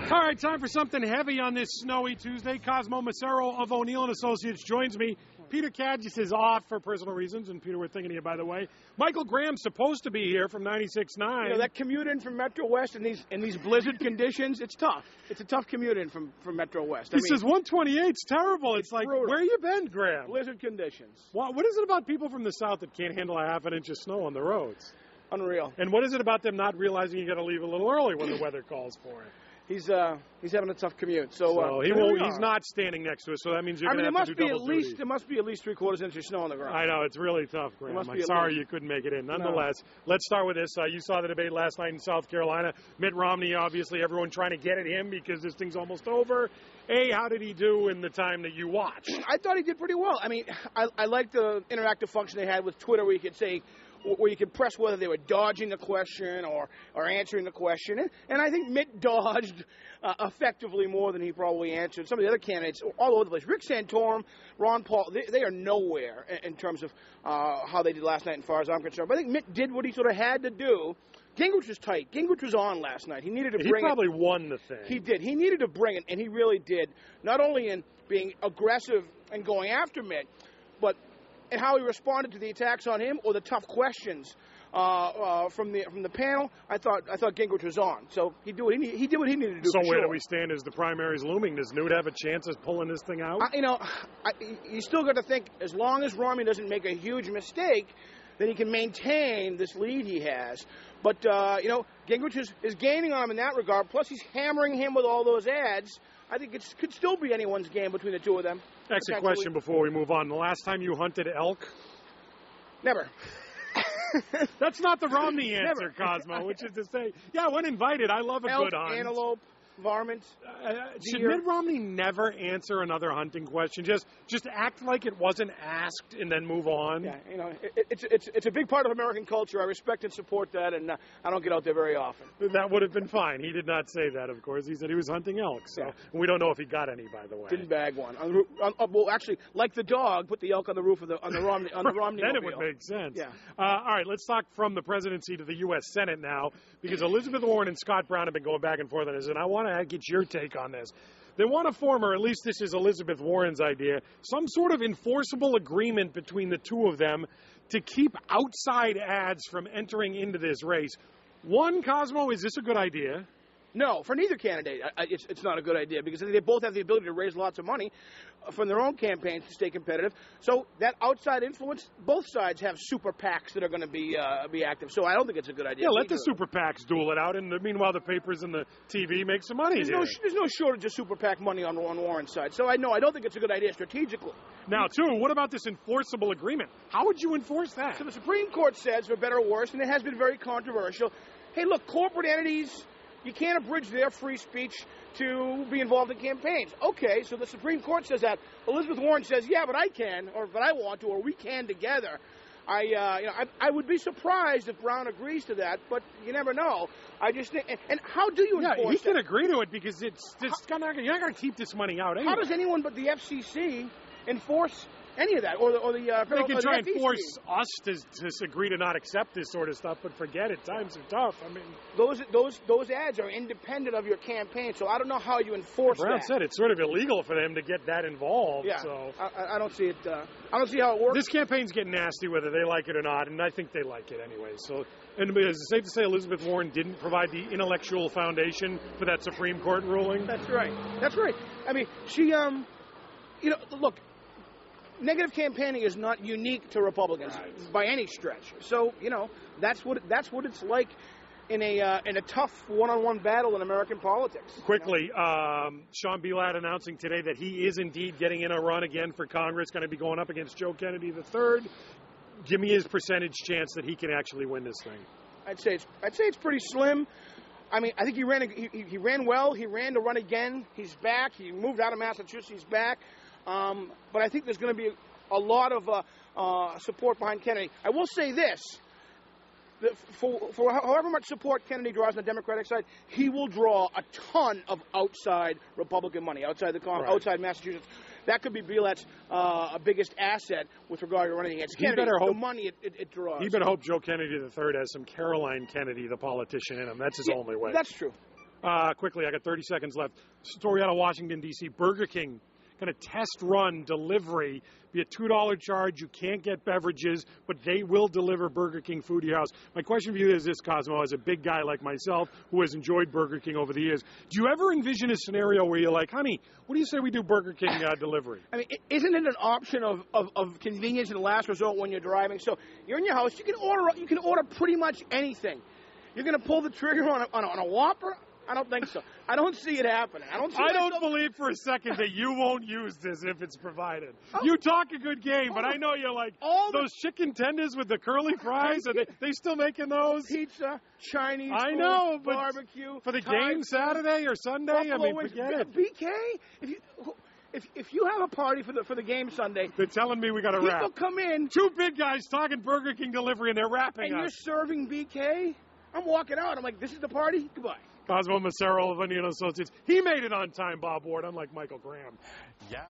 All right, time for something heavy on this snowy Tuesday. Cosmo Macero of O'Neill & Associates joins me. Peter Kadgis is off for personal reasons, and Peter, we're thinking of you, by the way. Michael Graham's supposed to be here from 96.9. You know, that commute in from Metro West in these blizzard conditions, it's tough. It's a tough commute in from Metro West. He says 128's terrible. It's like, brutal. where you been, Graham? Blizzard conditions. What is it about people from the South that can't handle a half an inch of snow on the roads? Unreal. And what is it about them not realizing you got to leave a little early when the weather calls for it? He's having a tough commute. So he's not standing next to us, so that means you're going to have to do double duty. There must be at least 3/4 inch of snow on the ground. I know, it's really tough, Graham. I'm sorry you couldn't make it in. Nonetheless, let's start with this. You saw the debate last night in South Carolina. Mitt Romney, obviously, everyone trying to get at him because this thing's almost over. How did he do in the time that you watched? I thought he did pretty well. I mean, I liked the interactive function they had with Twitter where you could say, where you could press whether they were dodging the question or answering the question. And I think Mitt dodged effectively more than he probably answered. Some of the other candidates all over the place. Rick Santorum, Ron Paul, they are nowhere in terms of how they did last night as far as I'm concerned. But I think Mitt did what he sort of had to do. Gingrich was tight. Gingrich was on last night. He needed to bring it. He probably won the thing. He did. He needed to bring it, and he really did. Not only in being aggressive and going after Mitt, but and how he responded to the attacks on him or the tough questions from the panel. I thought Gingrich was on. So he did what he needed to do. So where do we stand as the primaries looming? Does Newt have a chance of pulling this thing out? You still got to think, as long as Romney doesn't make a huge mistake, then he can maintain this lead he has. But Gingrich is gaining on him in that regard. Plus, he's hammering him with all those ads. I think it could still be anyone's game between the two of them. Next question before we move on. The last time you hunted elk? Never. That's not the Romney answer, Cosmo, which is to say, yeah, when invited, I love a elk, good hunt. Antelope, varmint. Should Mitt Romney never answer another hunting question? Just act like it wasn't asked and then move on? Yeah, it's a big part of American culture. I respect and support that, and I don't get out there very often. That would have been fine. He did not say that, of course. He said he was hunting elk. So we don't know if he got any, by the way. Didn't bag one. Well, actually, like the dog, put the elk on the roof of the Romney. Then it would make sense. Yeah. All right, let's talk from the presidency to the U.S. Senate now, because Elizabeth Warren and Scott Brown have been going back and forth on this, and I want to get your take on this. They want to form, or at least this is Elizabeth Warren's idea, some sort of enforceable agreement between the two of them to keep outside ads from entering into this race. One, Cosmo, is this a good idea? No, for neither candidate, it's not a good idea because they both have the ability to raise lots of money from their own campaigns to stay competitive. So that outside influence, both sides have super PACs that are going to be active. So I don't think it's a good idea. Yeah, let the super PACs duel it out, and meanwhile the papers and the TV make some money. There's no shortage of super PAC money on Warren's side. So I don't think it's a good idea strategically. Now, too, what about this enforceable agreement? How would you enforce that? So the Supreme Court says, for better or worse, and it has been very controversial, hey, look, corporate entities, you can't abridge their free speech to be involved in campaigns. Okay, so the Supreme Court says that. Elizabeth Warren says, yeah, but I can, or but I want to, or we can together. I would be surprised if Brown agrees to that, but you never know. I just think, and how do you enforce he can agree to it because you're not going to keep this money out anyway. How does anyone but the FCC enforce any of that, or the they can try and force us to agree to not accept this sort of stuff, but forget it. Times are tough. I mean, those ads are independent of your campaign, so I don't know how you enforce Brown that. said it's sort of illegal for them to get that involved. Yeah, so I don't see it. I don't see how it works. This campaign's getting nasty, whether they like it or not, and I think they like it anyway. So, and is it safe to say Elizabeth Warren didn't provide the intellectual foundation for that Supreme Court ruling? That's right. That's right. I mean, she, look. Negative campaigning is not unique to Republicans by any stretch. So that's what it's like in a tough one-on-one battle in American politics. Quickly, Sean Belad announcing today that he is indeed getting in a run again for Congress, going to be going up against Joe Kennedy III. Give me his percentage chance that he can actually win this thing. I'd say it's pretty slim. I mean, I think he ran well. He ran to run again. He's back. He moved out of Massachusetts. He's back. But I think there's going to be a lot of support behind Kennedy. I will say this. For however much support Kennedy draws on the Democratic side, he will draw a ton of outside Republican money, outside Massachusetts. That could be Belad's biggest asset with regard to running against Kennedy. The money it draws. He better hope Joe Kennedy III has some Caroline Kennedy, the politician, in him. That's his only way. That's true. Quickly, I got 30 seconds left. Story out of Washington, D.C. Burger King going to test run delivery. Be a $2 charge. You can't get beverages, but they will deliver Burger King food to your house. My question for you is this, Cosmo, as a big guy like myself who has enjoyed Burger King over the years, do you ever envision a scenario where you're like, honey, what do you say we do Burger King delivery? I mean, isn't it an option of convenience and last resort when you're driving? So you're in your house, you can order pretty much anything. You're going to pull the trigger on a Whopper? I don't think so. I don't see it happening. I don't believe for a second that you won't use this if it's provided. You talk a good game, but I know you're like, those chicken tenders with the curly fries, are they still making those? Pizza, Chinese I food, know, but barbecue. For the game Saturday or Sunday, I mean, forget it. BK, if you have a party for the game Sunday, they're telling me we got to wrap. People come in. Two big guys talking Burger King delivery, and they're wrapping and us. You're serving BK? I'm walking out. I'm like, this is the party? Goodbye. Cosmo Macero of Onion Associates. He made it on time, Bob Ward, unlike Michael Graham. Yeah.